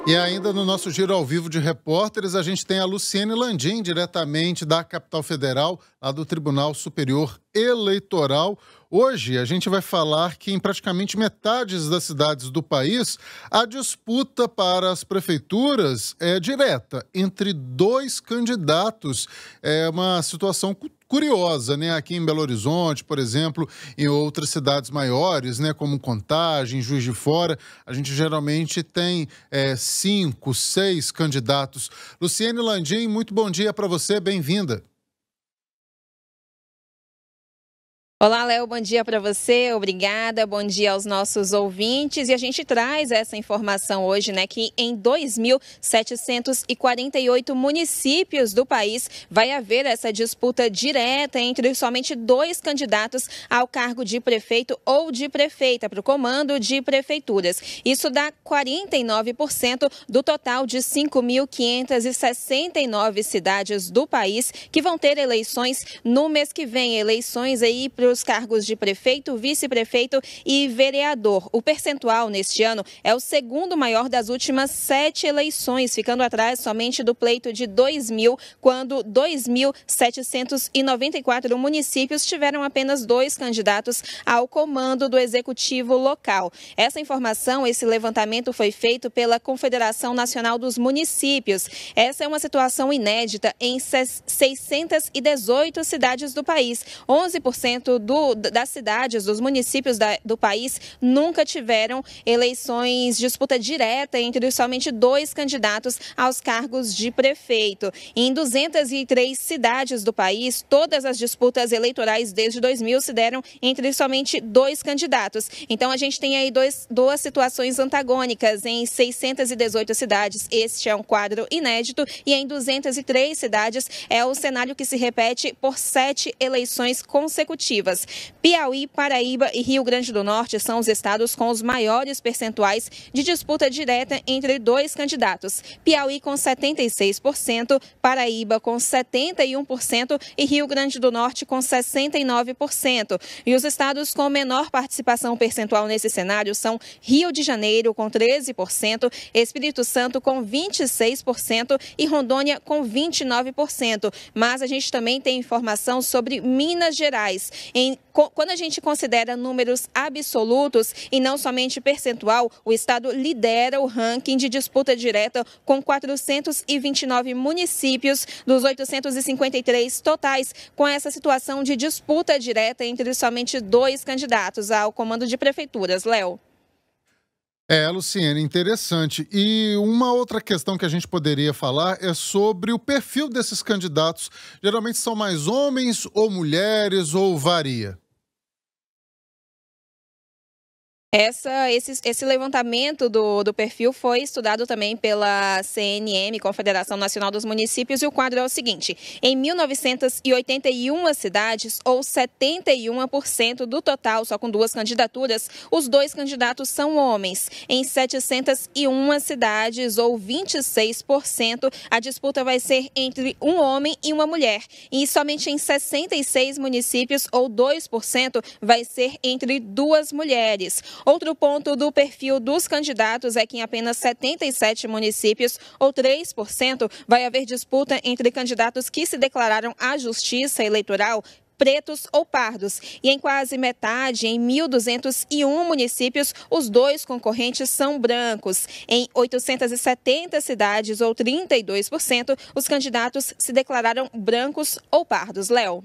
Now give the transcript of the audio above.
E ainda no nosso giro ao vivo de repórteres, a gente tem a Luciene Landim, diretamente da capital federal, lá do Tribunal Superior Eleitoral. Hoje a gente vai falar que em praticamente metade das cidades do país, a disputa para as prefeituras é direta entre dois candidatos. É uma situação curiosa, né? Aqui em Belo Horizonte, por exemplo, em outras cidades maiores, né? Como Contagem, Juiz de Fora, a gente geralmente tem 5, 6 candidatos. Luciene Landim, muito bom dia para você, bem-vinda. Olá, Léo, bom dia para você, obrigada, bom dia aos nossos ouvintes. E a gente traz essa informação hoje, né, que em 2.748 municípios do país vai haver essa disputa direta entre somente dois candidatos ao cargo de prefeito ou de prefeita para o comando de prefeituras. Isso dá 49% do total de 5.569 cidades do país que vão ter eleições no mês que vem, eleições aí para os cargos de prefeito, vice-prefeito e vereador. O percentual neste ano é o segundo maior das últimas 7 eleições, ficando atrás somente do pleito de 2000, quando 2.794 municípios tiveram apenas 2 candidatos ao comando do executivo local. Essa informação, esse levantamento foi feito pela Confederação Nacional dos Municípios. Essa é uma situação inédita em 618 cidades do país. 11% das cidades, dos municípios do país, nunca tiveram eleições, disputa direta entre somente 2 candidatos aos cargos de prefeito. Em 203 cidades do país, todas as disputas eleitorais desde 2000 se deram entre somente 2 candidatos. Então, a gente tem aí duas situações antagônicas em 618 cidades. Este é um quadro inédito e em 203 cidades é o cenário que se repete por 7 eleições consecutivas. Piauí, Paraíba e Rio Grande do Norte são os estados com os maiores percentuais de disputa direta entre 2 candidatos. Piauí com 76%, Paraíba com 71% e Rio Grande do Norte com 69%. E os estados com menor participação percentual nesse cenário são Rio de Janeiro com 13%, Espírito Santo com 26% e Rondônia com 29%. Mas a gente também tem informação sobre Minas Gerais. Quando a gente considera números absolutos e não somente percentual, o estado lidera o ranking de disputa direta com 429 municípios dos 853 totais, com essa situação de disputa direta entre somente 2 candidatos ao comando de prefeituras. Léo. Luciene, interessante. E uma outra questão que a gente poderia falar é sobre o perfil desses candidatos. Geralmente são mais homens ou mulheres ou varia? Esse levantamento do perfil foi estudado também pela CNM, Confederação Nacional dos Municípios, e o quadro é o seguinte: em 1981 cidades, ou 71% do total, só com 2 candidaturas, os 2 candidatos são homens. Em 701 cidades, ou 26%, a disputa vai ser entre um homem e uma mulher. E somente em 66 municípios, ou 2%, vai ser entre 2 mulheres. Outro ponto do perfil dos candidatos é que em apenas 77 municípios, ou 3%, vai haver disputa entre candidatos que se declararam à Justiça Eleitoral pretos ou pardos. E em quase metade, em 1.201 municípios, os 2 concorrentes são brancos. Em 870 cidades, ou 32%, os candidatos se declararam brancos ou pardos. Léo.